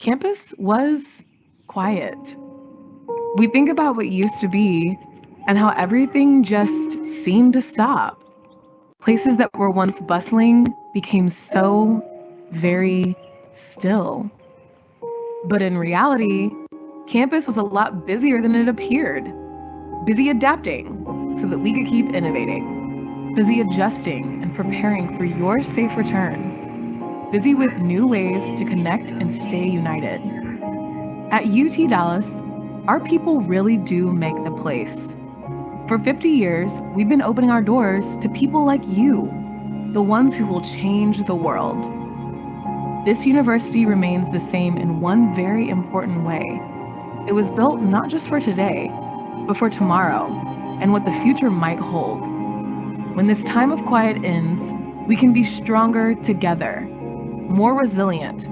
campus was quiet. We think about what used to be and how everything just seemed to stop. Places that were once bustling became so very still. But in reality, campus was a lot busier than it appeared. Busy adapting so that we could keep innovating. Busy adjusting and preparing for your safe return. Busy with new ways to connect and stay united. At UT Dallas, our people really do make the place. For 50 years, we've been opening our doors to people like you, the ones who will change the world. This university remains the same in one very important way. It was built not just for today, but for tomorrow and what the future might hold. When this time of quiet ends, we can be stronger together, more resilient,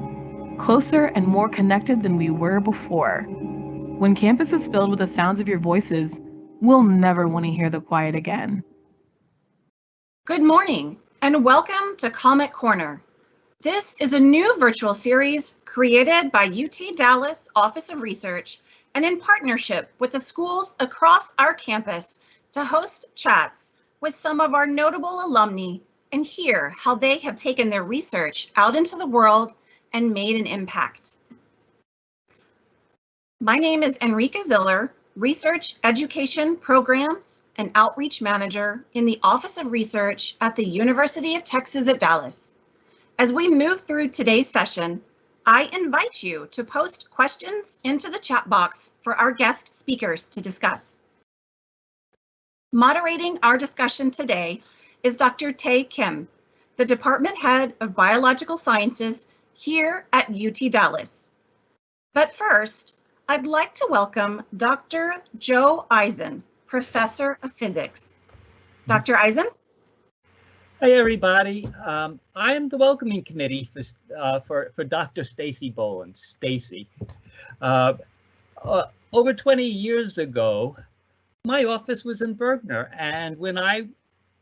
closer and more connected than we were before. When campus is filled with the sounds of your voices, we'll never want to hear the quiet again. Good morning and welcome to Comet Corner. This is a new virtual series created by UT Dallas Office of Research and in partnership with the schools across our campus to host chats with some of our notable alumni and hear how they have taken their research out into the world and made an impact. My name is Enrica Ziller, Research Education Programs and Outreach Manager in the Office of Research at the University of Texas at Dallas. As we move through today's session, I invite you to post questions into the chat box for our guest speakers to discuss. Moderating our discussion today is Dr. Tae Kim, the Department Head of Biological Sciences here at UT Dallas. But first, I'd like to welcome Dr. Joe Eisen, Professor of Physics. Dr. Eisen? Hi, everybody. I am the welcoming committee for Dr. Stacey Boland. Stacey. Over 20 years ago, my office was in Bergner, and when I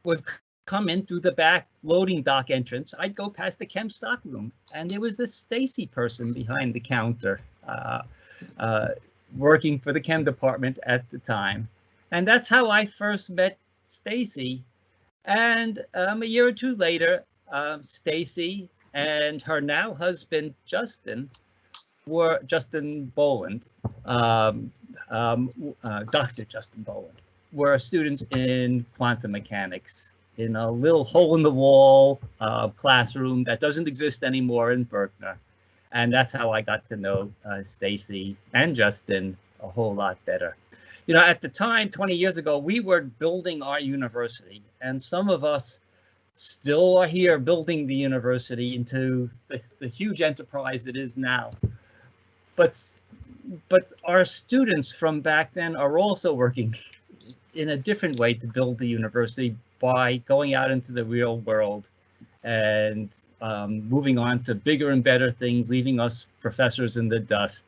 would come in through the back loading dock entrance, I'd go past the chem stock room, and there was this Stacey person behind the counter working for the chem department at the time. And that's how I first met Stacey. And a year or two later, Stacey and her now husband, Justin Boland, Dr. Justin Boland, were students in quantum mechanics in a little hole-in-the-wall classroom that doesn't exist anymore in Berkner. And that's how I got to know Stacey and Justin a whole lot better. You know, at the time, 20 years ago, we were building our university, and some of us still are here building the university into the huge enterprise it is now. But our students from back then are also working in a different way to build the university by going out into the real world and moving on to bigger and better things, leaving us professors in the dust.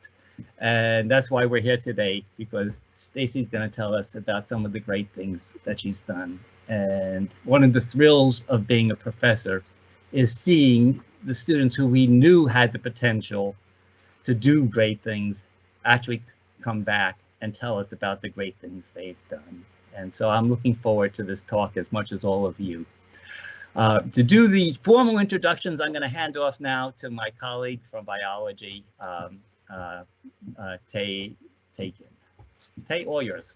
And that's why we're here today, because Stacey's going to tell us about some of the great things that she's done. And one of the thrills of being a professor is seeing the students who we knew had the potential to do great things actually come back and tell us about the great things they've done. And so I'm looking forward to this talk as much as all of you. To do the formal introductions, I'm going to hand off now to my colleague from biology, Tae Kim. Tae, all yours.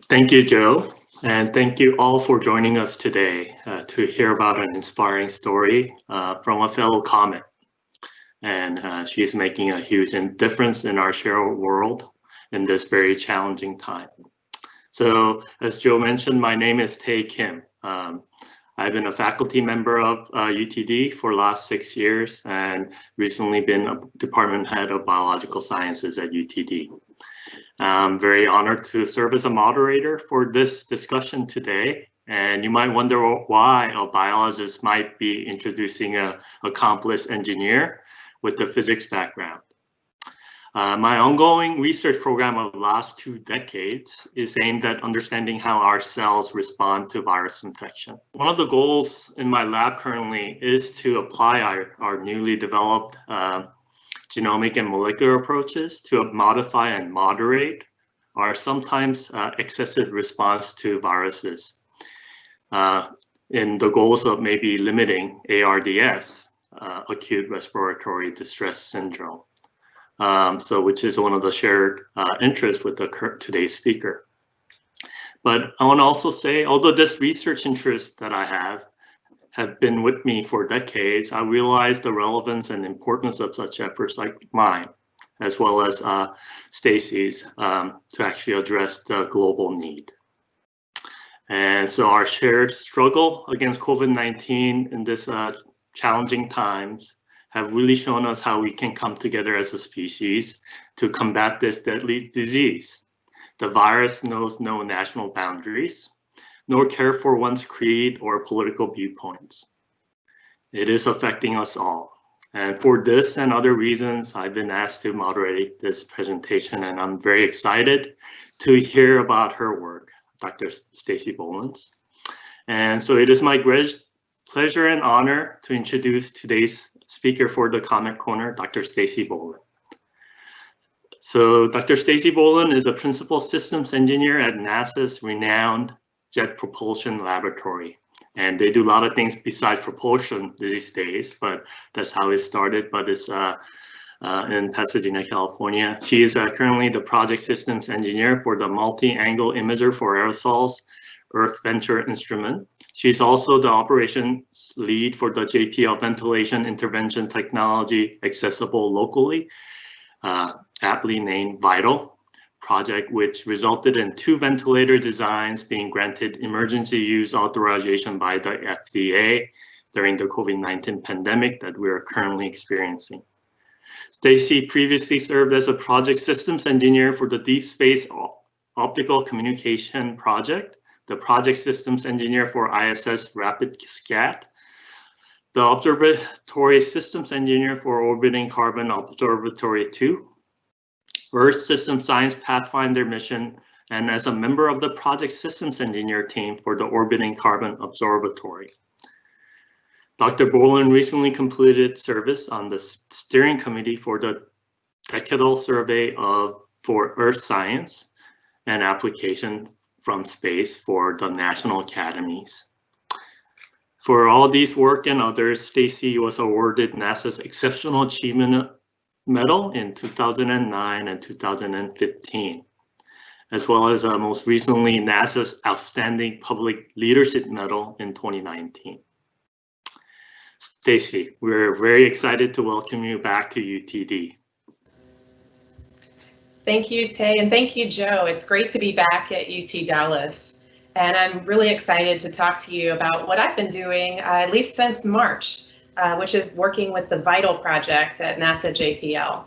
Thank you, Joe, and thank you all for joining us today to hear about an inspiring story from a fellow Comet. And she's making a huge difference in our shared world in this very challenging time. So, as Joe mentioned, my name is Tae Kim. I've been a faculty member of UTD for the last 6 years and recently been a department head of biological sciences at UTD. I'm very honored to serve as a moderator for this discussion today. And you might wonder why a biologist might be introducing an accomplished engineer with a physics background. My ongoing research program of the last 2 decades is aimed at understanding how our cells respond to virus infection. One of the goals in my lab currently is to apply our newly developed genomic and molecular approaches to modify and moderate our sometimes excessive response to viruses in the goals of maybe limiting ARDS, acute respiratory distress syndrome. Which is one of the shared interests with today's speaker. But I want to also say, although this research interest that I have been with me for decades, I realize the relevance and importance of such efforts like mine, as well as Stacey's, to actually address the global need. And so our shared struggle against COVID-19 in this challenging times have really shown us how we can come together as a species to combat this deadly disease. The virus knows no national boundaries, nor care for one's creed or political viewpoints. It is affecting us all. And for this and other reasons, I've been asked to moderate this presentation, and I'm very excited to hear about her work, Dr. Stacey Boland's. And so it is my great pleasure and honor to introduce today's speaker for the Comet Corner, Dr. Stacey Boland. So Dr. Stacey Boland is a principal systems engineer at NASA's renowned Jet Propulsion Laboratory. And they do a lot of things besides propulsion these days, but that's how it started, but it's in Pasadena, California. She is currently the project systems engineer for the multi-angle imager for Aerosols Earth Venture Instrument. She's also the operations lead for the JPL Ventilation Intervention Technology Accessible Locally, aptly named VITAL project, which resulted in 2 ventilator designs being granted emergency use authorization by the FDA during the COVID-19 pandemic that we are currently experiencing. Stacey previously served as a project systems engineer for the Deep Space Optical Communication project, the project systems engineer for ISS-RapidScat, the Observatory Systems Engineer for Orbiting Carbon Observatory-2, Earth System Science Pathfinder mission, and as a member of the project systems engineer team for the Orbiting Carbon Observatory. Dr. Boland recently completed service on the steering committee for the Decadal Survey for Earth Science and Application from Space for the National Academies. For all these work and others, Stacey was awarded NASA's Exceptional Achievement Medal in 2009 and 2015, as well as most recently NASA's Outstanding Public Leadership Medal in 2019. Stacey, we're very excited to welcome you back to UTD. Thank you, Tay, and thank you, Joe. It's great to be back at UT Dallas, and I'm really excited to talk to you about what I've been doing at least since March, which is working with the VITAL project at NASA JPL.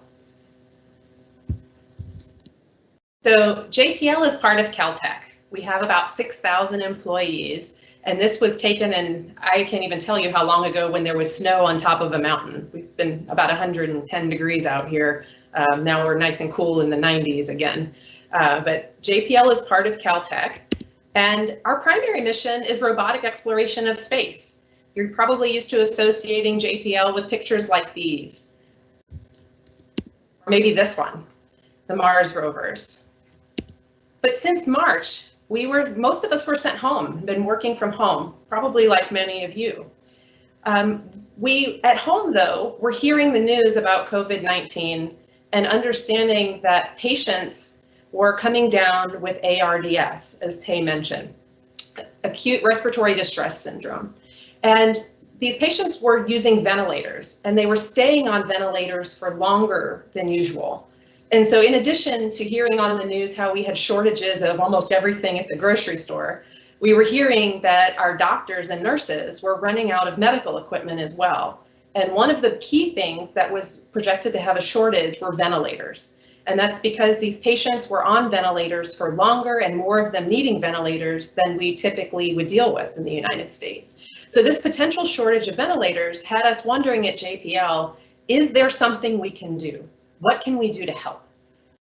So JPL is part of Caltech. We have about 6,000 employees, and this was taken, and I can't even tell you how long ago when there was snow on top of a mountain. We've been about 110 degrees out here. Now we're nice and cool in the 90s again. But JPL is part of Caltech, and our primary mission is robotic exploration of space. You're probably used to associating JPL with pictures like these, or maybe this one, the Mars rovers. But since March, most of us were sent home, been working from home, probably like many of you. We at home, though, we're hearing the news about COVID-19 and understanding that patients were coming down with ARDS, as Tay mentioned, acute respiratory distress syndrome. And these patients were using ventilators, and they were staying on ventilators for longer than usual. And so in addition to hearing on the news how we had shortages of almost everything at the grocery store, we were hearing that our doctors and nurses were running out of medical equipment as well. And one of the key things that was projected to have a shortage were ventilators. And that's because these patients were on ventilators for longer and more of them needing ventilators than we typically would deal with in the United States. So this potential shortage of ventilators had us wondering at JPL, is there something we can do? what can we do to help?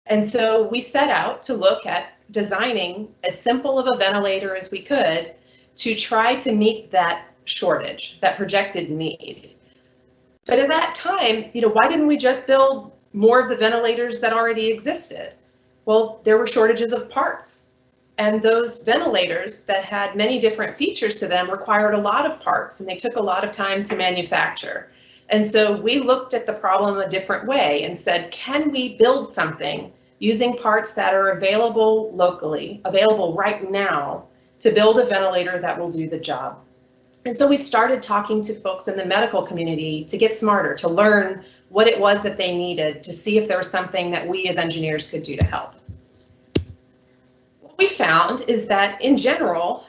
And so we set out to look at designing as simple of a ventilator as we could to try to meet that shortage, that projected need. But at that time, why didn't we just build more of the ventilators that already existed? Well, there were shortages of parts. And those ventilators that had many different features to them required a lot of parts, and they took a lot of time to manufacture. And so we looked at the problem a different way and said, can we build something using parts that are available locally, available right now, to build a ventilator that will do the job? And so we started talking to folks in the medical community to get smarter, to learn what it was that they needed, to see if there was something that we as engineers could do to help. What we found is that in general,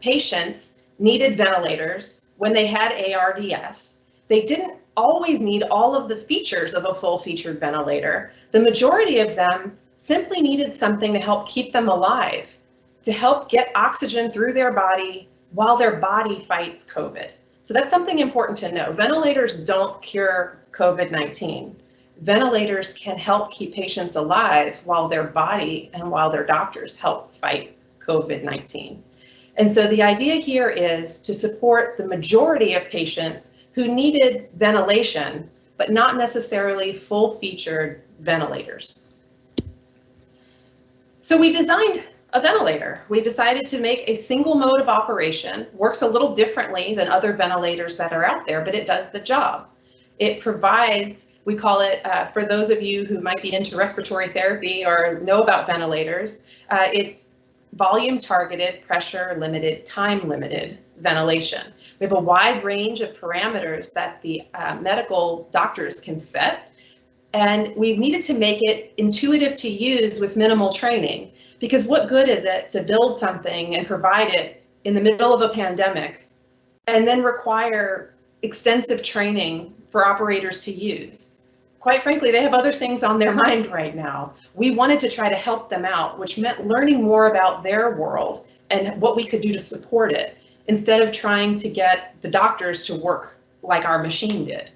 patients needed ventilators when they had ARDS. They didn't always need all of the features of a full-featured ventilator. The majority of them simply needed something to help keep them alive, to help get oxygen through their body while their body fights COVID. So that's something important to know. Ventilators don't cure COVID-19. Ventilators can help keep patients alive while their body and while their doctors help fight COVID-19. And so the idea here is to support the majority of patients who needed ventilation, but not necessarily full-featured ventilators. So we designed a ventilator. We decided to make a single mode of operation. Works a little differently than other ventilators that are out there, but it does the job. It provides, we call it, for those of you who might be into respiratory therapy or know about ventilators, it's volume targeted, pressure limited, time limited ventilation. We have a wide range of parameters that the medical doctors can set, and we needed to make it intuitive to use with minimal training, because what good is it to build something and provide it in the middle of a pandemic and then require extensive training for operators to use? Quite frankly, they have other things on their mind right now. We wanted to try to help them out, which meant learning more about their world and what we could do to support it, instead of trying to get the doctors to work like our machine did.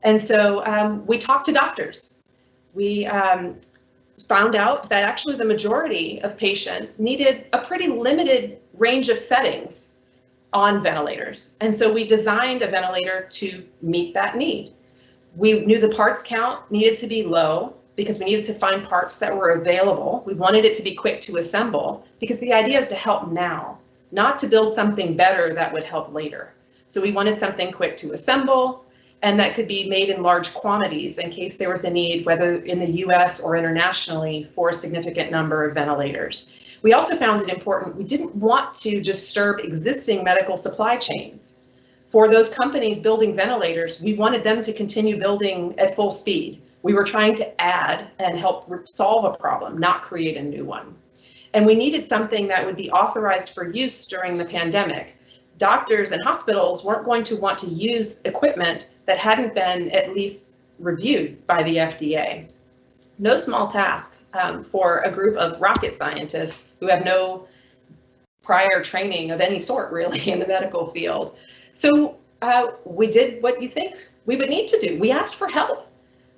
And so we talked to doctors. We found out that actually the majority of patients needed a pretty limited range of settings on ventilators. And so we designed a ventilator to meet that need. We knew the parts count needed to be low because we needed to find parts that were available. We wanted it to be quick to assemble because the idea is to help now, not to build something better that would help later. So we wanted something quick to assemble and that could be made in large quantities in case there was a need, whether in the US or internationally, for a significant number of ventilators. We also found it important, we didn't want to disturb existing medical supply chains. For those companies building ventilators, we wanted them to continue building at full speed. We were trying to add and help solve a problem, not create a new one. And we needed something that would be authorized for use during the pandemic. Doctors and hospitals weren't going to want to use equipment that hadn't been at least reviewed by the FDA. No small task for a group of rocket scientists who have no prior training of any sort really in the medical field. So we did what you think we would need to do. We asked for help.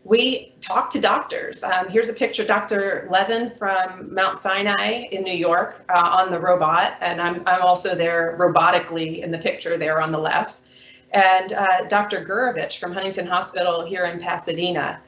We talked to doctors. Here's a picture of Dr. Levin from Mount Sinai in New York on the robot, and I'm also there robotically in the picture there on the left. And Dr. Gurovich from Huntington Hospital here in Pasadena.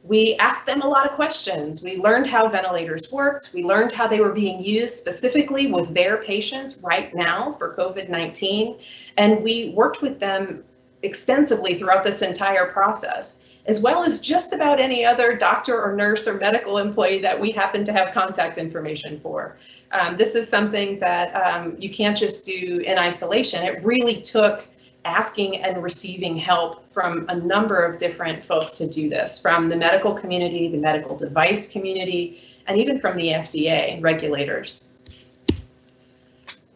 We asked them a lot of questions. We learned how ventilators worked. We learned how they were being used specifically with their patients right now for COVID-19. And we worked with them extensively throughout this entire process, as well as just about any other doctor or nurse or medical employee that we happen to have contact information for. This is something that you can't just do in isolation. It really took asking and receiving help from a number of different folks to do this, from the medical community, the medical device community, and even from the FDA regulators.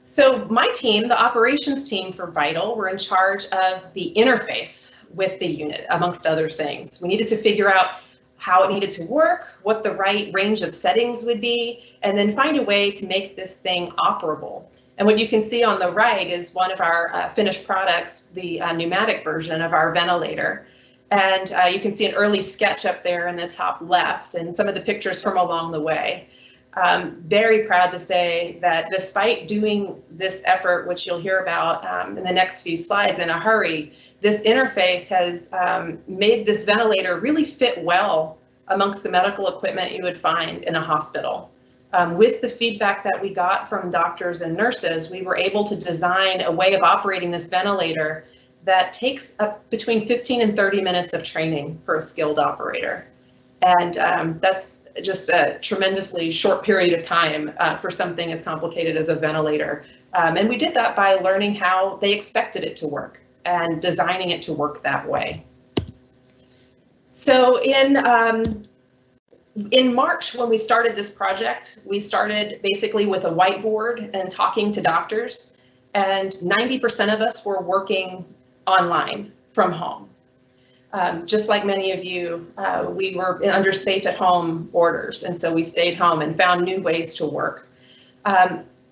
So my team, the operations team for Vital, were in charge of the interface with the unit, amongst other things. We needed to figure out how it needed to work, what the right range of settings would be, and then find a way to make this thing operable. And what you can see on the right is one of our finished products, the pneumatic version of our ventilator. And you can see an early sketch up there in the top left and some of the pictures from along the way. Very proud to say that despite doing this effort, which you'll hear about in the next few slides in a hurry, this interface has made this ventilator really fit well amongst the medical equipment you would find in a hospital. With the feedback that we got from doctors and nurses, we were able to design a way of operating this ventilator that takes up between 15 and 30 minutes of training for a skilled operator. And that's just a tremendously short period of time for something as complicated as a ventilator. And we did that by learning how they expected it to work and designing it to work that way. So in March, when we started this project, we started basically with a whiteboard and talking to doctors, and 90% of us were working online from home. Just like many of you, we were under safe-at-home orders, and so we stayed home and found new ways to work.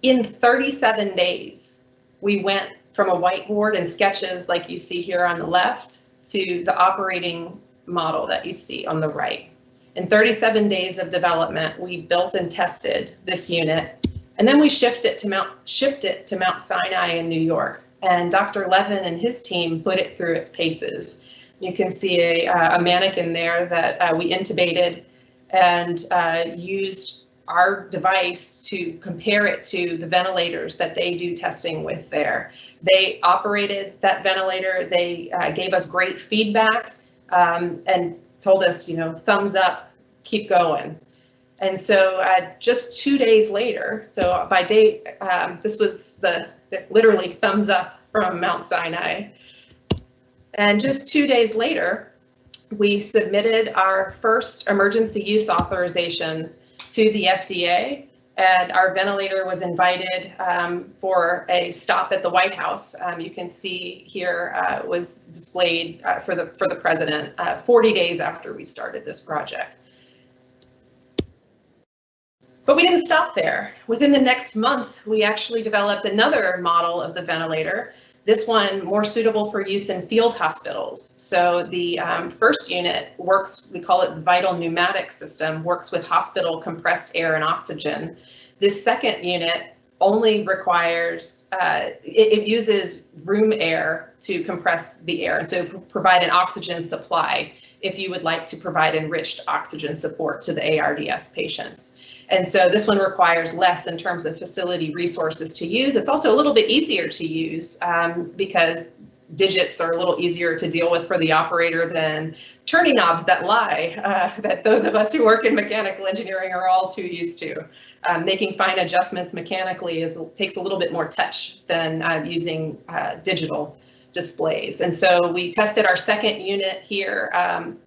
In 37 days, we went from a whiteboard and sketches like you see here on the left to the operating model that you see on the right. In 37 days of development, we built and tested this unit, and then we shipped it to Mount Sinai in New York. And Dr. Levin and his team put it through its paces. You can see a mannequin there that we intubated and used our device to compare it to the ventilators that they do testing with there. They operated that ventilator. They gave us great feedback and told us, you know, thumbs up, keep going. And so just 2 days later, so by date, this was the literally thumbs up from Mount Sinai. And just 2 days later, we submitted our first emergency use authorization to the FDA, and our ventilator was invited for a stop at the White House. You can see here was displayed for the president 40 days after we started this project. But we didn't stop there. Within the next month, we actually developed another model of the ventilator, this one more suitable for use in field hospitals. So the first unit works, we call it the vital pneumatic system, works with hospital compressed air and oxygen. This second unit only requires, it uses room air to compress the air and so provide an oxygen supply if you would like to provide enriched oxygen support to the ARDS patients. And so this one requires less in terms of facility resources to use. It's also a little bit easier to use because digits are a little easier to deal with for the operator than turning knobs that lie, that those of us who work in mechanical engineering are all too used to. Making fine adjustments mechanically takes a little bit more touch than using digital displays. And so we tested our second unit here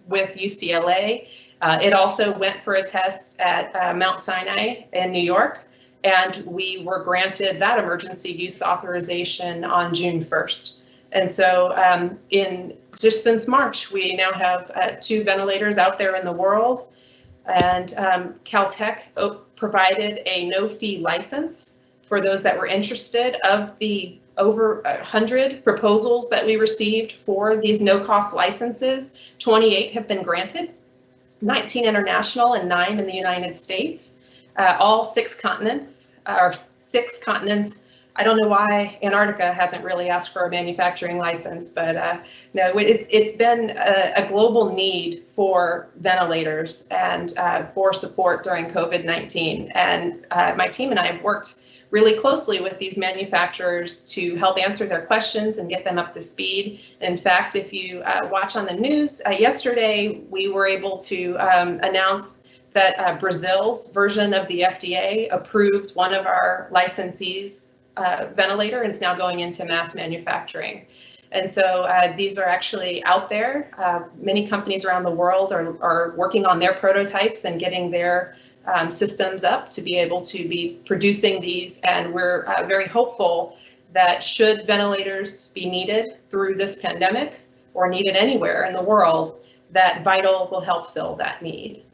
with UCLA. It also went for a test at Mount Sinai in New York, and we were granted that emergency use authorization on June 1st. And so just since March, we now have 2 ventilators out there in the world, and Caltech provided a no-fee license for those that were interested. Of the over 100 proposals that we received for these no-cost licenses, 28 have been granted. 19 international and 9 in the United States, all 6 continents, or 6 continents. I don't know why Antarctica hasn't really asked for a manufacturing license, but no, it's been a global need for ventilators and for support during COVID-19. And my team and I have worked really closely with these manufacturers to help answer their questions and get them up to speed. In fact, if you watch on the news, yesterday we were able to announce that Brazil's version of the FDA approved one of our licensees' ventilator, and it's now going into mass manufacturing. And so these are actually out there. Many companies around the world are working on their prototypes and getting their systems up to be able to be producing these, and we're very hopeful that should ventilators be needed through this pandemic or needed anywhere in the world, that Vital will help fill that need.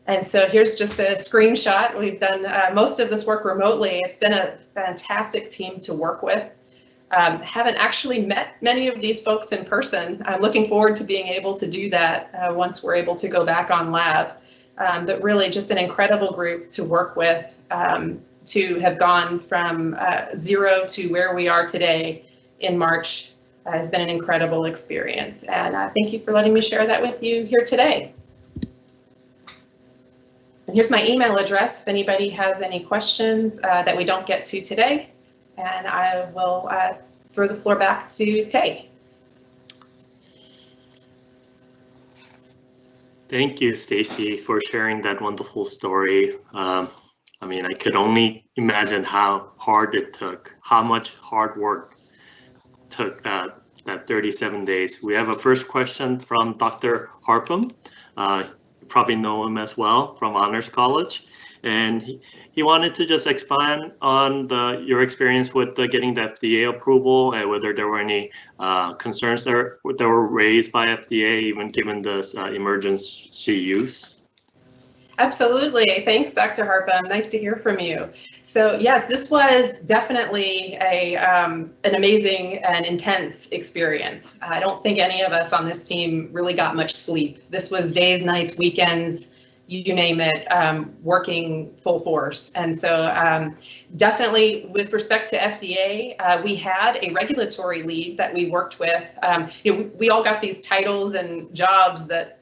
And so here's just a screenshot. We've done most of this work remotely. It's been a fantastic team to work with. Haven't actually met many of these folks in person. I'm looking forward to being able to do that once we're able to go back on lab. But really just an incredible group to work with, to have gone from 0 to where we are today in March has been an incredible experience. And thank you for letting me share that with you here today. And here's my email address if anybody has any questions that we don't get to today. And I will throw the floor back to Tay. Thank you, Stacey, for sharing that wonderful story. I mean, I could only imagine how hard it took, how much hard work took that 37 days. We have a first question from Dr. Harpham. You probably know him as well from Honors College. And he wanted to just expand on your experience with getting the FDA approval and whether there were any concerns that were raised by FDA, even given this emergency use. Absolutely. Thanks, Dr. Harpham. Nice to hear from you. So yes, this was definitely an amazing and intense experience. I don't think any of us on this team really got much sleep. This was days, nights, weekends, you name it, working full force. And so definitely with respect to FDA, we had a regulatory lead that we worked with. We all got these titles and jobs that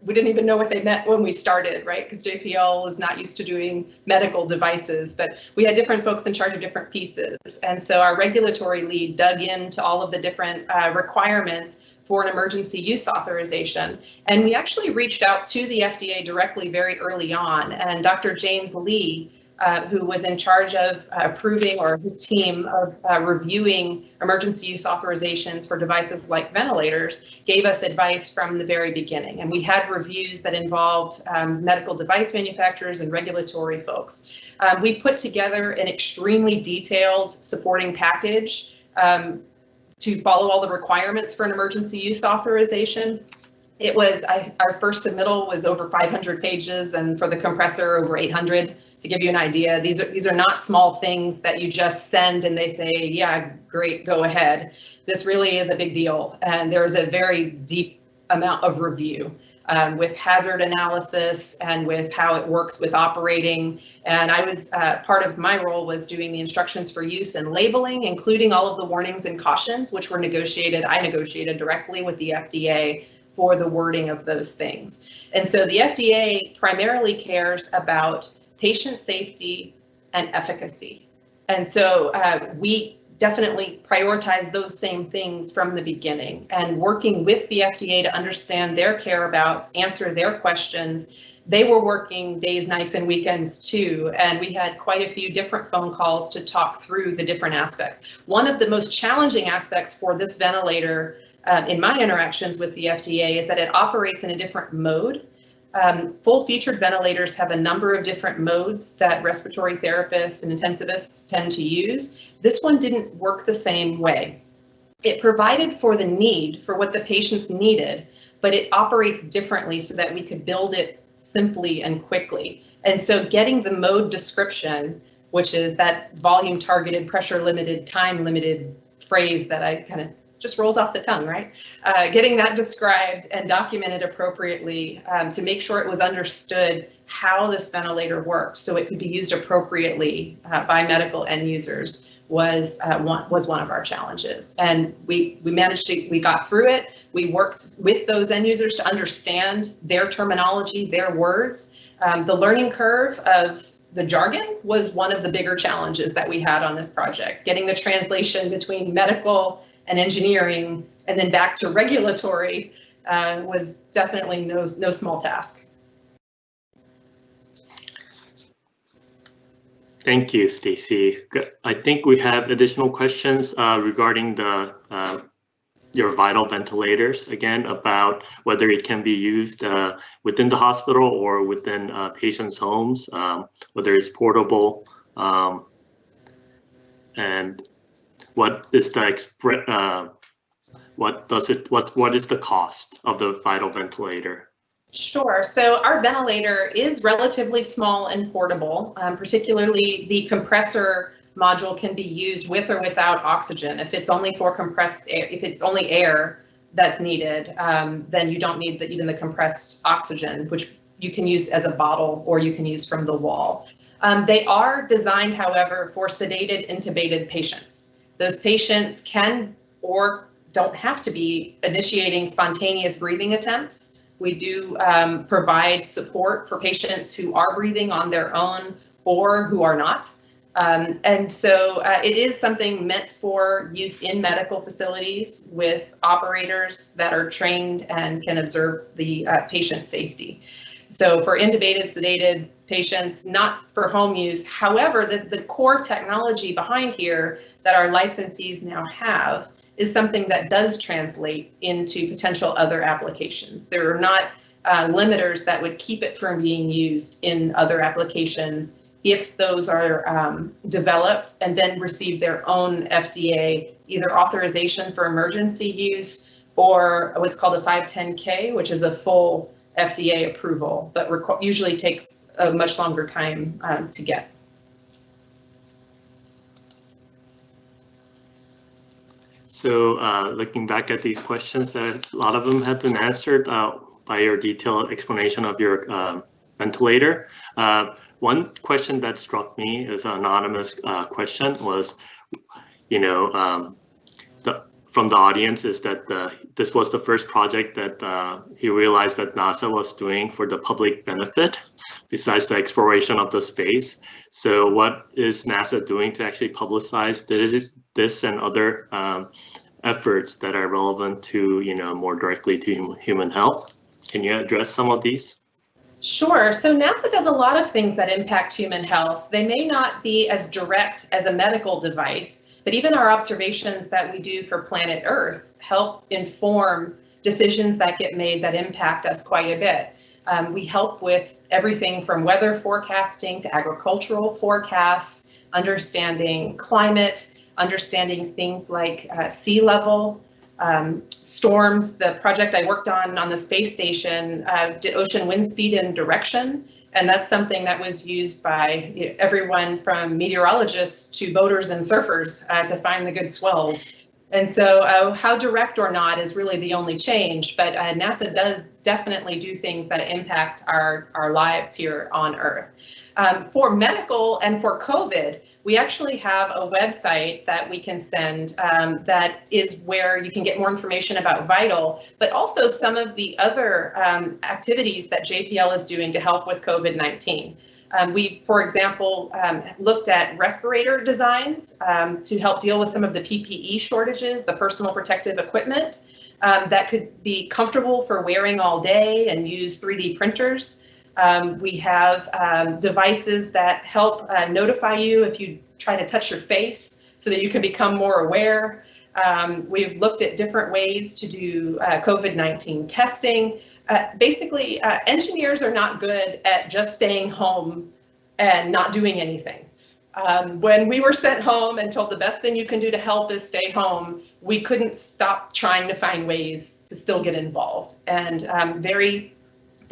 we didn't even know what they meant when we started, right? Because JPL is not used to doing medical devices, but we had different folks in charge of different pieces. And so our regulatory lead dug into all of the different requirements for an emergency use authorization. And we actually reached out to the FDA directly very early on. And Dr. James Lee, who was in charge of approving, or his team of reviewing emergency use authorizations for devices like ventilators, gave us advice from the very beginning. And we had reviews that involved medical device manufacturers and regulatory folks. We put together an extremely detailed supporting package to follow all the requirements for an emergency use authorization. It was, our first submittal was over 500 pages, and for the compressor over 800, to give you an idea. These are not small things that you just send and they say, yeah, great, go ahead. This really is a big deal, and there is a very deep amount of review with hazard analysis and with how it works with operating. And I was, part of my role was doing the instructions for use and labeling, including all of the warnings and cautions, which were negotiated. I negotiated directly with the FDA for the wording of those things. And so the FDA primarily cares about patient safety and efficacy. And so we definitely prioritize those same things from the beginning, and working with the FDA to understand their care abouts, answer their questions. They were working days, nights, and weekends too, and we had quite a few different phone calls to talk through the different aspects. One of the most challenging aspects for this ventilator in my interactions with the FDA is that it operates in a different mode. Full-featured ventilators have a number of different modes that respiratory therapists and intensivists tend to use. This one didn't work the same way. It provided for the need, for what the patients needed, but it operates differently so that we could build it simply and quickly. And so getting the mode description, which is that volume targeted, pressure limited, time limited phrase that I kind of just rolls off the tongue, right? Getting that described and documented appropriately to make sure it was understood how this ventilator works so it could be used appropriately by medical end users was one of our challenges. And we managed to, we got through it. We worked with those end users to understand their terminology, their words. The learning curve of the jargon was one of the bigger challenges that we had on this project. Getting the translation between medical and engineering and then back to regulatory was definitely no small task. Thank you, Stacey. I think we have additional questions regarding your vital ventilators, again, about whether it can be used within the hospital or within patients' homes, whether it's portable, and what is the what is the cost of the vital ventilator? Sure. So our ventilator is relatively small and portable, particularly the compressor module can be used with or without oxygen. If it's only for compressed air, if it's only air that's needed, then you don't need even the compressed oxygen, which you can use as a bottle or you can use from the wall. They are designed, however, for sedated, intubated patients. Those patients can or don't have to be initiating spontaneous breathing attempts. We do provide support for patients who are breathing on their own or who are not. And so it is something meant for use in medical facilities with operators that are trained and can observe the patient safety. So for intubated, sedated patients, not for home use. However, the core technology behind here that our licensees now have is something that does translate into potential other applications. There are not limiters that would keep it from being used in other applications if those are developed and then receive their own FDA either authorization for emergency use or what's called a 510K, which is a full FDA approval, but usually takes a much longer time to get. So looking back at these questions, a lot of them have been answered by your detailed explanation of your ventilator. One question that struck me as an anonymous question was, from the audience is that this was the first project that he realized that NASA was doing for the public benefit, besides the exploration of the space. So what is NASA doing to actually publicize this and other efforts that are relevant to, more directly to human health? Can you address some of these? Sure. So NASA does a lot of things that impact human health. They may not be as direct as a medical device, but even our observations that we do for planet Earth help inform decisions that get made that impact us quite a bit. We help with everything from weather forecasting to agricultural forecasts, understanding climate, understanding things like sea level, storms. The project I worked on the space station did ocean wind speed and direction. And that's something that was used by everyone from meteorologists to boaters and surfers to find the good swells. And so how direct or not is really the only change, but NASA does definitely do things that impact our lives here on Earth. For medical and for COVID, we actually have a website that we can send that is where you can get more information about Vital, but also some of the other activities that JPL is doing to help with COVID-19. We, for example, looked at respirator designs to help deal with some of the PPE shortages, the personal protective equipment that could be comfortable for wearing all day and use 3D printers. We have devices that help notify you if you try to touch your face so that you can become more aware. We've looked at different ways to do COVID-19 testing. Basically, engineers are not good at just staying home and not doing anything. When we were sent home and told the best thing you can do to help is stay home, we couldn't stop trying to find ways to still get involved. And I'm very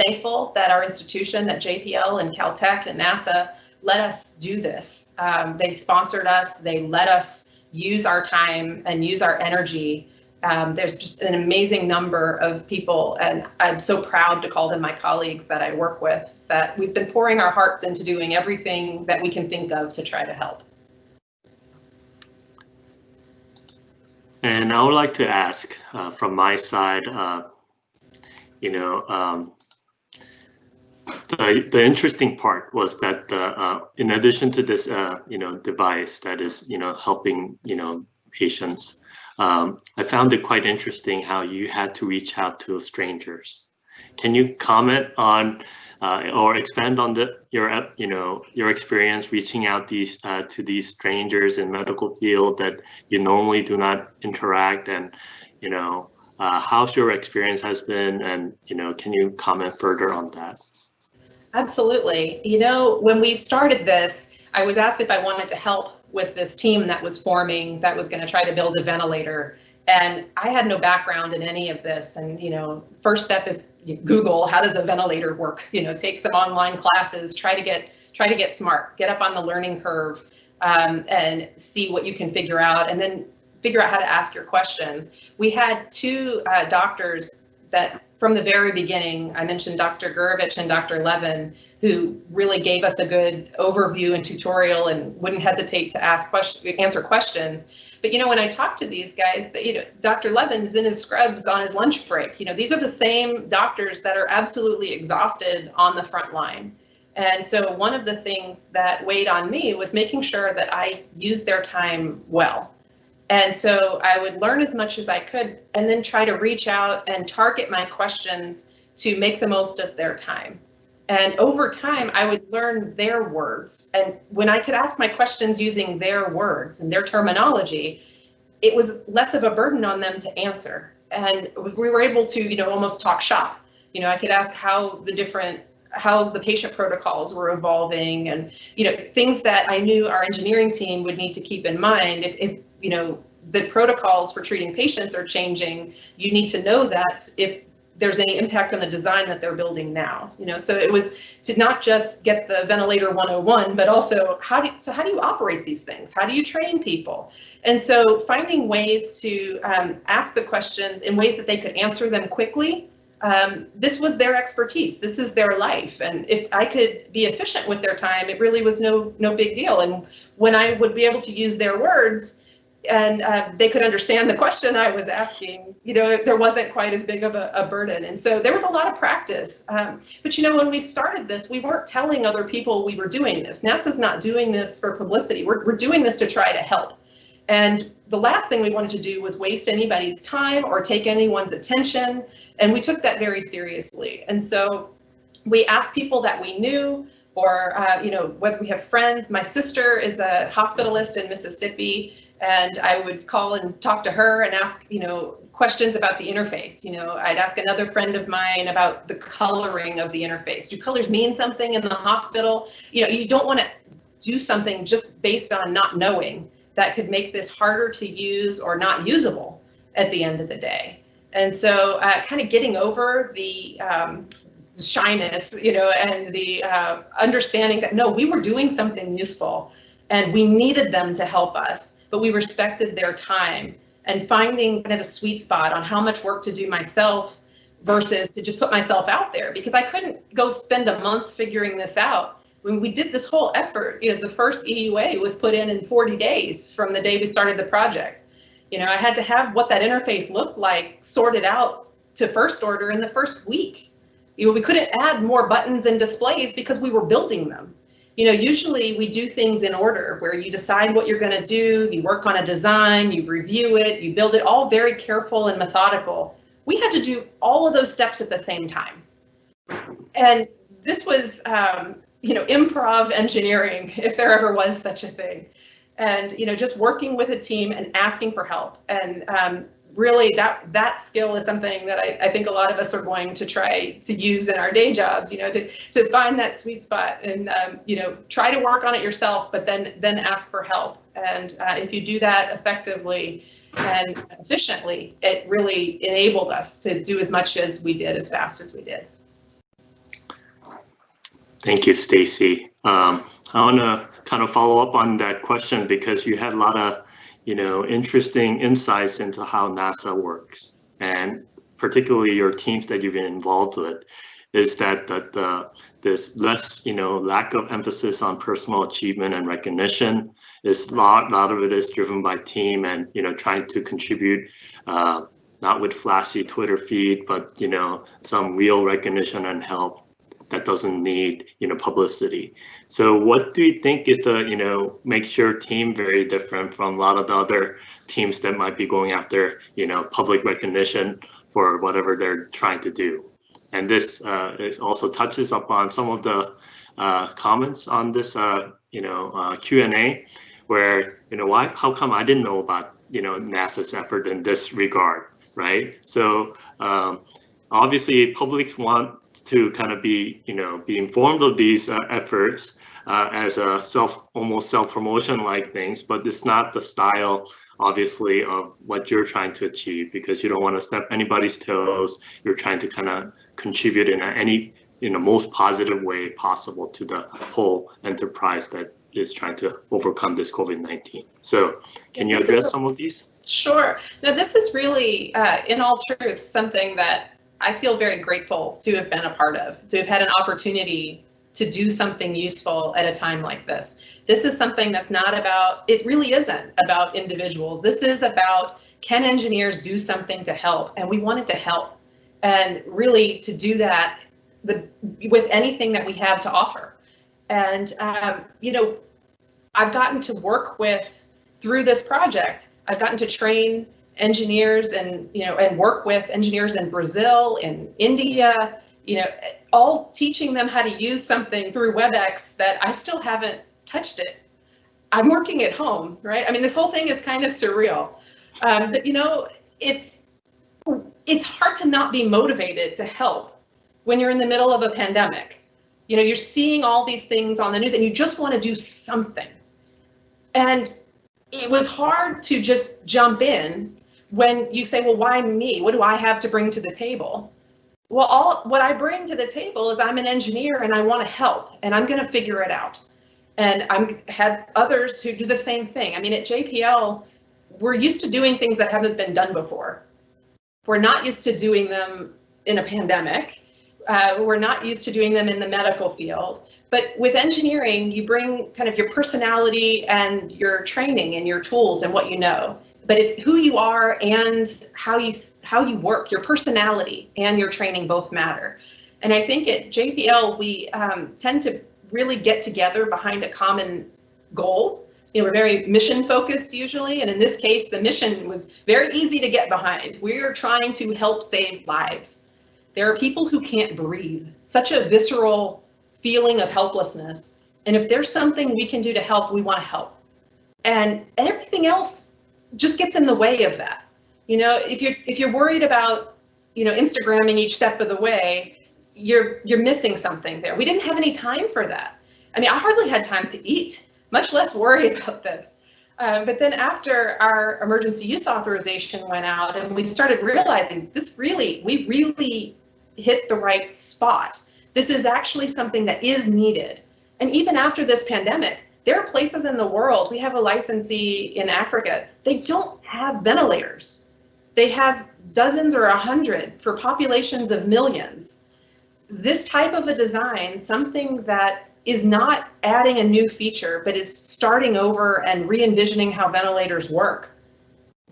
thankful that our institution, that JPL and Caltech and NASA let us do this. They sponsored us, they let us use our time and use our energy. There's just an amazing number of people, and I'm so proud to call them my colleagues that I work with, that we've been pouring our hearts into doing everything that we can think of to try to help. And I would like to ask from my side, the interesting part was that in addition to this, device that is, helping, patients, I found it quite interesting how you had to reach out to strangers. Can you comment on or expand on your experience reaching out to these strangers in medical field that you normally do not interact, and how's your experience has been, and can you comment further on that? Absolutely. When we started this, I was asked if I wanted to help with this team that was forming that was going to try to build a ventilator. And I had no background in any of this. And, first step is Google, how does a ventilator work? Take some online classes, try to get smart, get up on the learning curve. and see what you can figure out, and then figure out how to ask your questions. We had two doctors that from the very beginning, I mentioned Dr. Gurevich and Dr. Levin, who really gave us a good overview and tutorial and wouldn't hesitate to answer questions. But, you know, when I talk to these guys, Dr. Levin's in his scrubs on his lunch break. You know, these are the same doctors that are absolutely exhausted on the front line. And so one of the things that weighed on me was making sure that I used their time well. And so I would learn as much as I could and then try to reach out and target my questions to make the most of their time. And over time, I would learn their words. And when I could ask my questions using their words and their terminology, it was less of a burden on them to answer. And we were able to, you know, almost talk shop. You know, I could ask how the patient protocols were evolving, and, you know, things that I knew our engineering team would need to keep in mind. If you know, the protocols for treating patients are changing, you need to know that if there's any impact on the design that they're building now. You know, so it was to not just get the ventilator 101, but also how do you operate these things? How do you train people? And so finding ways to ask the questions in ways that they could answer them quickly. This was their expertise. This is their life. And if I could be efficient with their time, it really was no big deal. And when I would be able to use their words and they could understand the question I was asking, you know, there wasn't quite as big of a burden. And so there was a lot of practice. But, you know, when we started this, we weren't telling other people we were doing this. NASA's not doing this for publicity. We're doing this to try to help. And the last thing we wanted to do was waste anybody's time or take anyone's attention. And we took that very seriously. And so we asked people that we knew, or, you know, whether we have friends. My sister is a hospitalist in Mississippi, and I would call and talk to her and ask, you know, questions about the interface. You know, I'd ask another friend of mine about the coloring of the interface. Do colors mean something in the hospital? You know, you don't want to do something just based on not knowing. That could make this harder to use or not usable at the end of the day. And so kind of getting over the shyness, you know, and the understanding that, no, we were doing something useful and we needed them to help us, but we respected their time, and finding kind of the sweet spot on how much work to do myself versus to just put myself out there, because I couldn't go spend a month figuring this out. When we did this whole effort, you know, the first EUA was put in 40 days from the day we started the project. You know, I had to have what that interface looked like sorted out to first order in the first week. You know, we couldn't add more buttons and displays because we were building them. You know, usually we do things in order where you decide what you're going to do, you work on a design, you review it, you build it, all very careful and methodical. We had to do all of those steps at the same time. And this was, you know, improv engineering, if there ever was such a thing. And, you know, just working with a team and asking for help. And really that skill is something that I think a lot of us are going to try to use in our day jobs, you know, to find that sweet spot and, you know, try to work on it yourself, but then ask for help. And if you do that effectively and efficiently, it really enabled us to do as much as we did, as fast as we did. Thank you, Stacey. I want to kind of follow up on that question because you had a lot of, you know, interesting insights into how NASA works, and particularly your teams that you've been involved with, is that this less, you know, lack of emphasis on personal achievement and recognition. Is a lot of it is driven by team and, you know, trying to contribute, not with flashy Twitter feed, but, you know, some real recognition and help that doesn't need, you know, publicity. So what do you think is the, you know, makes your team very different from a lot of the other teams that might be going after, you know, public recognition for whatever they're trying to do? And this also touches upon some of the comments on this, you know, Q&A, where, you know, how come I didn't know about, you know, NASA's effort in this regard, right? So obviously publics want to kind of be, you know, be informed of these efforts as a almost self-promotion like things, but it's not the style, obviously, of what you're trying to achieve, because you don't want to step anybody's toes. You're trying to kind of contribute in any, in the most positive way possible to the whole enterprise that is trying to overcome this COVID-19. So can you address some of these? Sure. Now, this is really, in all truth, something that I feel very grateful to have been a part of, to have had an opportunity to do something useful at a time like this. This is something that's not about, it really isn't about individuals. This is about, can engineers do something to help? And we wanted to help. And really to do that with anything that we have to offer. And, you know, I've gotten to work with, through this project, I've gotten to train engineers and, you know, and work with engineers in Brazil, in India, you know, all teaching them how to use something through WebEx that I still haven't touched it. I'm working at home, right? I mean, this whole thing is kind of surreal. But, you know, it's hard to not be motivated to help when you're in the middle of a pandemic. You know, you're seeing all these things on the news and you just want to do something. And it was hard to just jump in when you say, well, why me? What do I have to bring to the table? Well, what I bring to the table is I'm an engineer and I want to help and I'm going to figure it out. And I've had others who do the same thing. I mean, at JPL, we're used to doing things that haven't been done before. We're not used to doing them in a pandemic. We're not used to doing them in the medical field. But with engineering, you bring kind of your personality and your training and your tools and what you know. But it's who you are and how you work. Your personality and your training both matter. And I think at JPL, we tend to really get together behind a common goal. You know, we're very mission focused usually. And in this case, the mission was very easy to get behind. We're trying to help save lives. There are people who can't breathe, such a visceral feeling of helplessness. And if there's something we can do to help, we want to help. And everything else just gets in the way of that. You know, if you're worried about, you know, Instagramming each step of the way, you're missing something there. We didn't have any time for that. I mean, I hardly had time to eat, much less worry about this. But then after our emergency use authorization went out and we started realizing we really hit the right spot. This is actually something that is needed. And even after this pandemic, there are places in the world, we have a licensee in Africa, they don't have ventilators. They have dozens or 100 for populations of millions. This type of a design, something that is not adding a new feature, but is starting over and re-envisioning how ventilators work,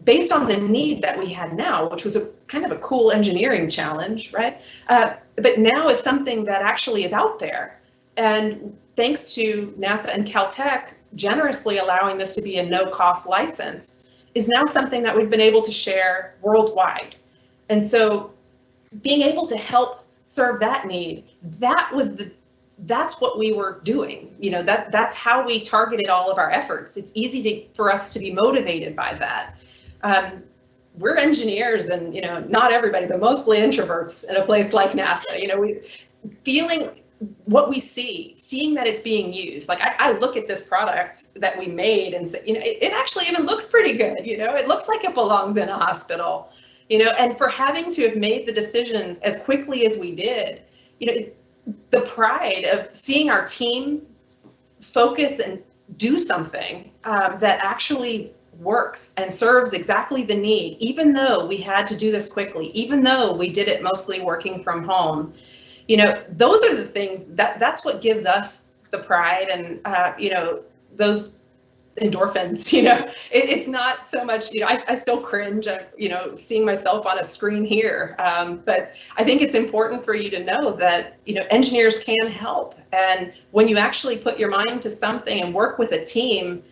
based on the need that we had now, which was a kind of a cool engineering challenge, right? But now is something that actually is out there. And thanks to NASA and Caltech generously allowing this to be a no-cost license, is now something that we've been able to share worldwide. And so being able to help serve that need, that's what we were doing. You know, that's how we targeted all of our efforts. It's easy for us to be motivated by that. We're engineers and, you know, not everybody, but mostly introverts in a place like NASA. You know, feeling what we seeing that it's being used. Like I look at this product that we made and say, you know, it actually even looks pretty good. You know, it looks like it belongs in a hospital, you know, and for having to have made the decisions as quickly as we did, you know, the pride of seeing our team focus and do something that actually works and serves exactly the need, even though we had to do this quickly, even though we did it mostly working from home. You know, those are the things that's what gives us the pride and, you know, those endorphins, you know, it's not so much, you know, I still cringe, you know, seeing myself on a screen here. But I think it's important for you to know that, you know, engineers can help. And when you actually put your mind to something and work with a team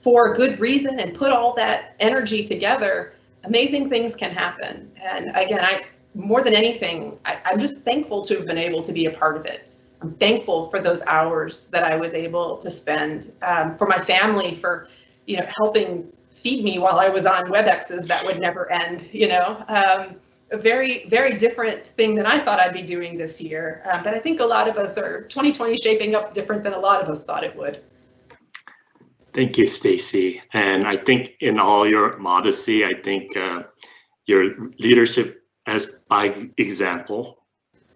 for a good reason and put all that energy together, amazing things can happen. And again, more than anything, I'm just thankful to have been able to be a part of it. I'm thankful for those hours that I was able to spend, for my family, for, you know, helping feed me while I was on WebExes that would never end, you know. A very, very different thing than I thought I'd be doing this year. But I think a lot of us are 2020 shaping up different than a lot of us thought it would. Thank you, Stacey. And I think in all your modesty, I think your leadership as by example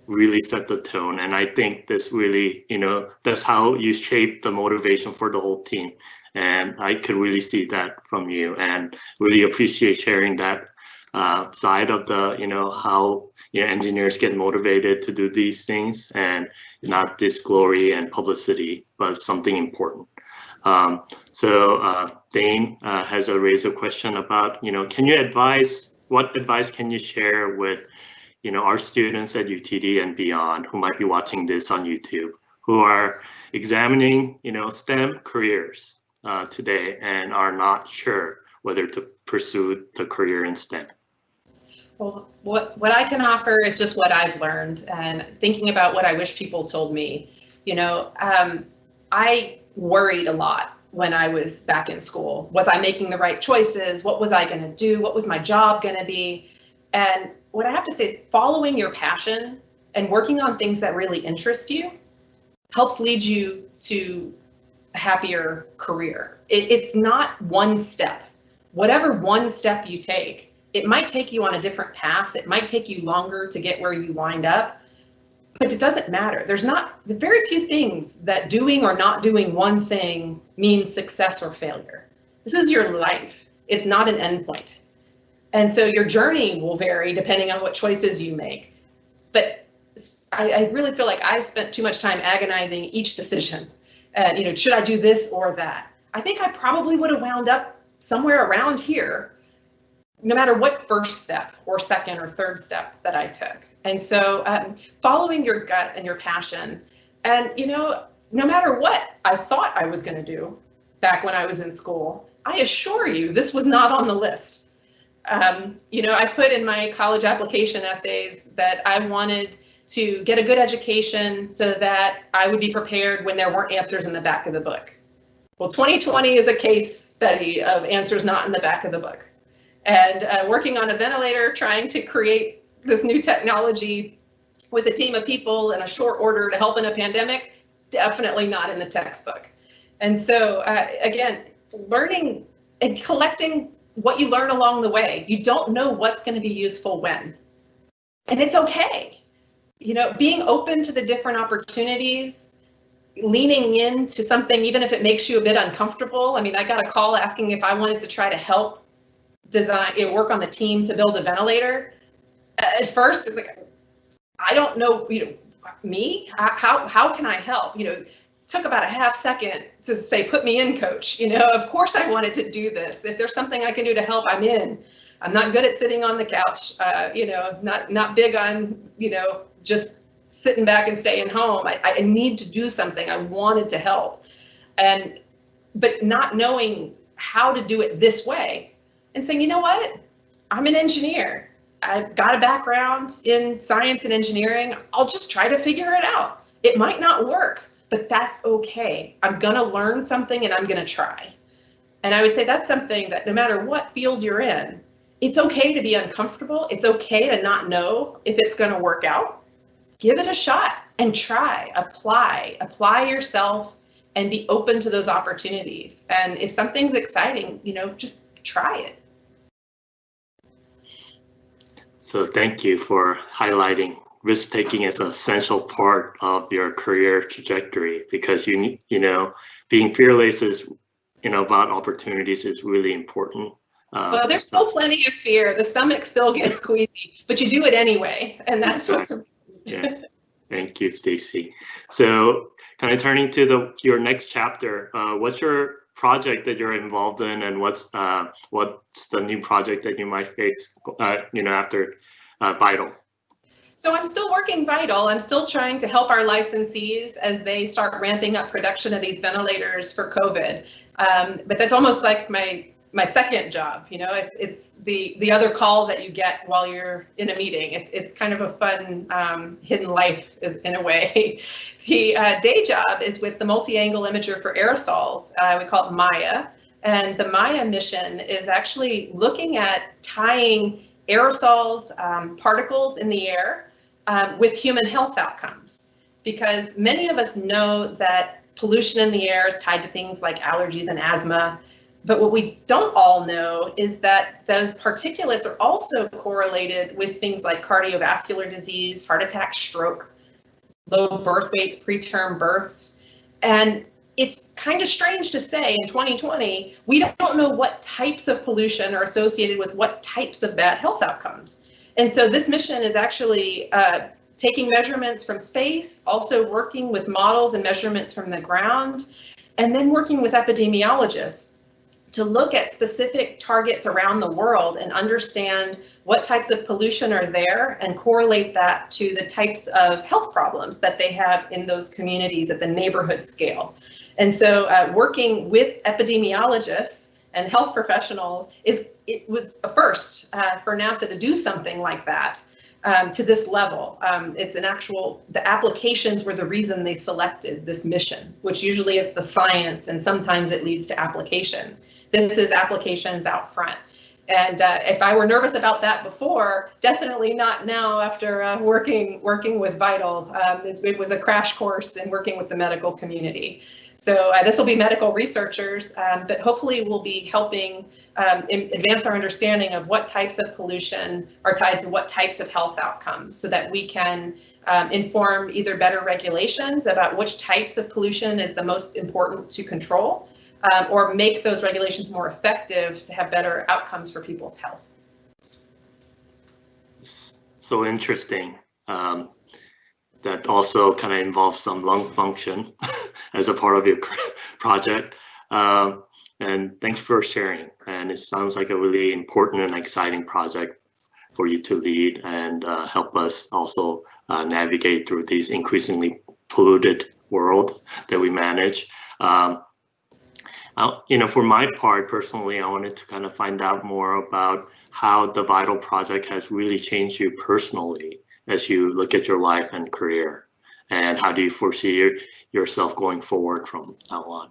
really set the tone. And I think this really, that's how you shape the motivation for the whole team. And I could really see that from you, and really appreciate sharing that side of the, how engineers get motivated to do these things, and not this glory and publicity, but something important. So Dane has raised a question about, what advice can you share with, our students at UTD and beyond who might be watching this on YouTube, who are examining, STEM careers today and are not sure whether to pursue the career in STEM? Well, what I can offer is just what I've learned, and thinking about what I wish people told me. I worried a lot when I was back in school. Was I making the right choices? What was I going to do? What was my job going to be? And what I have to say is following your passion and working on things that really interest you helps lead you to a happier career. It's not one step. Whatever one step you take, it might take you on a different path. It might take you longer to get where you wind up, but it doesn't matter. There's very few things that doing or not doing one thing means success or failure. This is your life. It's not an endpoint. And so your journey will vary depending on what choices you make. But I really feel like I spent too much time agonizing each decision. And, should I do this or that? I think I probably would have wound up somewhere around here, no matter what first step or second or third step that I took. And so following your gut and your passion, and, no matter what I thought I was going to do back when I was in school, I assure you this was not on the list. I put in my college application essays that I wanted to get a good education so that I would be prepared when there weren't answers in the back of the book. Well, 2020 is a case study of answers not in the back of the book. And working on a ventilator, trying to create this new technology with a team of people in a short order to help in a pandemic, definitely not in the textbook. And so again, learning and collecting what you learn along the way. You don't know what's going to be useful when. And it's okay. Being open to the different opportunities, leaning into something, even if it makes you a bit uncomfortable. I mean, I got a call asking if I wanted to try to help design, work on the team to build a ventilator. At first, it's like, I don't know, me, how can I help? Took about a half second to say, put me in, coach. Of course I wanted to do this. If there's something I can do to help, I'm in. I'm not good at sitting on the couch, not big on, just sitting back and staying home. I need to do something. I wanted to help. But not knowing how to do it this way and saying, you know what, I'm an engineer. I've got a background in science and engineering. I'll just try to figure it out. It might not work, but that's okay. I'm gonna learn something and I'm gonna try. And I would say that's something that no matter what field you're in, it's okay to be uncomfortable. It's okay to not know if it's gonna work out. Give it a shot and try, apply yourself and be open to those opportunities. And if something's exciting, just try it. So thank you for highlighting risk-taking is an essential part of your career trajectory, because being fearless is, about opportunities is really important. Well, there's still plenty of fear. The stomach still gets queasy, but you do it anyway, and that's what's important. Yeah. Thank you, Stacey. So kind of turning to your next chapter, what's your project that you're involved in, and what's the new project that you might face, after Vital? So I'm still working Vital. I'm still trying to help our licensees as they start ramping up production of these ventilators for COVID. But that's almost like my second job. It's the other call that you get while you're in a meeting. It's kind of a fun hidden life in a way. The day job is with the multi-angle imager for aerosols. We call it Maya. And the Maya mission is actually looking at tying aerosols, particles in the air, with human health outcomes, because many of us know that pollution in the air is tied to things like allergies and asthma, But what we don't all know is that those particulates are also correlated with things like cardiovascular disease, heart attack, stroke, low birth weights, preterm births. And it's kind of strange to say in 2020, we don't know what types of pollution are associated with what types of bad health outcomes. And so this mission is actually taking measurements from space, also working with models and measurements from the ground, and then working with epidemiologists to look at specific targets around the world and understand what types of pollution are there and correlate that to the types of health problems that they have in those communities at the neighborhood scale. And so working with epidemiologists and health professionals, it was a first for NASA to do something like that to this level. It's an actual, the applications were the reason they selected this mission, which usually it's the science and sometimes it leads to applications. This is applications out front. And if I were nervous about that before, definitely not now after working with Vital. It was a crash course in working with the medical community. So this will be medical researchers, but hopefully we'll be helping advance our understanding of what types of pollution are tied to what types of health outcomes so that we can inform either better regulations about which types of pollution is the most important to control, or make those regulations more effective to have better outcomes for people's health. So interesting. That also kind of involves some lung function as a part of your project. And thanks for sharing. And it sounds like a really important and exciting project for you to lead and help us also navigate through these increasingly polluted world that we manage. For my part, personally, I wanted to kind of find out more about how the Vital project has really changed you personally as you look at your life and career, and how do you foresee yourself going forward from now on?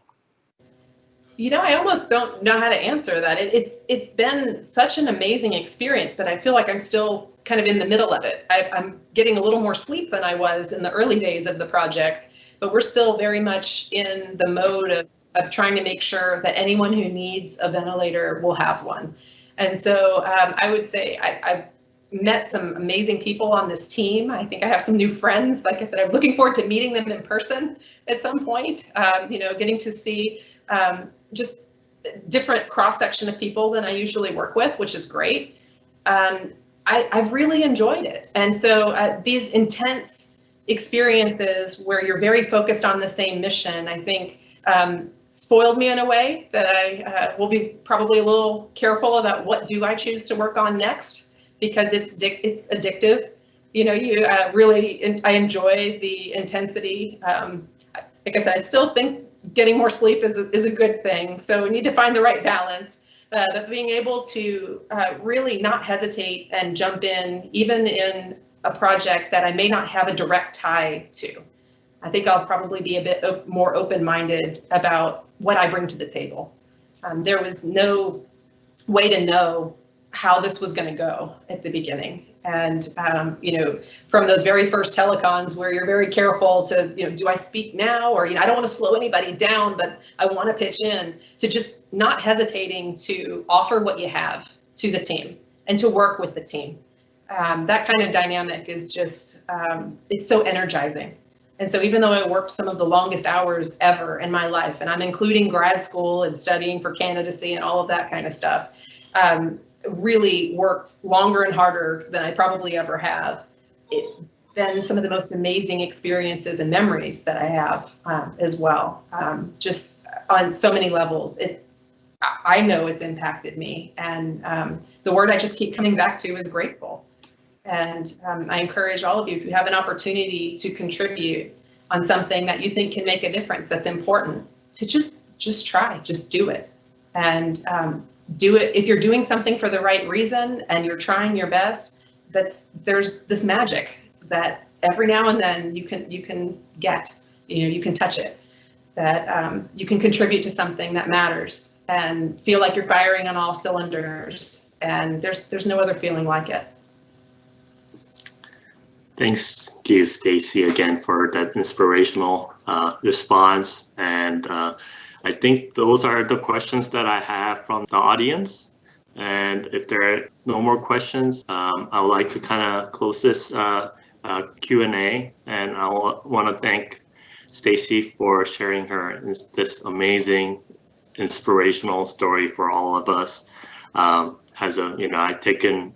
You know, I almost don't know how to answer that. It's been such an amazing experience, but I feel like I'm still kind of in the middle of it. I'm getting a little more sleep than I was in the early days of the project, but we're still very much in the mode of trying to make sure that anyone who needs a ventilator will have one. And so I would say I've met some amazing people on this team. I think I have some new friends. Like I said, I'm looking forward to meeting them in person at some point, getting to see just different cross-section of people than I usually work with, which is great. I've really enjoyed it. And so these intense experiences where you're very focused on the same mission, I think spoiled me in a way that I will be probably a little careful about what do I choose to work on next, because it's addictive. You know, I enjoy the intensity. Like I said, I still think getting more sleep is a good thing. So we need to find the right balance. But being able to really not hesitate and jump in, even in a project that I may not have a direct tie to. I think I'll probably be a bit more open-minded about what I bring to the table. There was no way to know how this was going to go at the beginning. And, from those very first telecons where you're very careful to, do I speak now? Or, I don't want to slow anybody down, but I want to pitch in, to just not hesitating to offer what you have to the team and to work with the team. That kind of dynamic is just, it's so energizing. And so even though I worked some of the longest hours ever in my life, and I'm including grad school and studying for candidacy and all of that kind of stuff, really worked longer and harder than I probably ever have. It's been some of the most amazing experiences and memories that I have as well, just on so many levels. I know it's impacted me, and the word I just keep coming back to is grateful. And I encourage all of you, if you have an opportunity to contribute on something that you think can make a difference, that's important, to just try, just do it. And do it if you're doing something for the right reason and you're trying your best. There's this magic that every now and then you can get, you can touch it, that you can contribute to something that matters and feel like you're firing on all cylinders, and there's no other feeling like it. Thanks to you, Stacey, again for that inspirational response. And I think those are the questions that I have from the audience. And if there are no more questions, I would like to kind of close this Q&A. And I want to thank Stacey for sharing this amazing, inspirational story for all of us. I've taken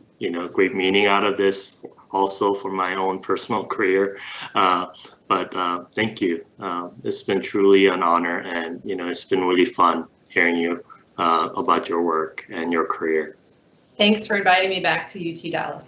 great meaning out of this also for my own personal career. But thank you. It's been truly an honor, and it's been really fun hearing you about your work and your career. Thanks for inviting me back to UT Dallas.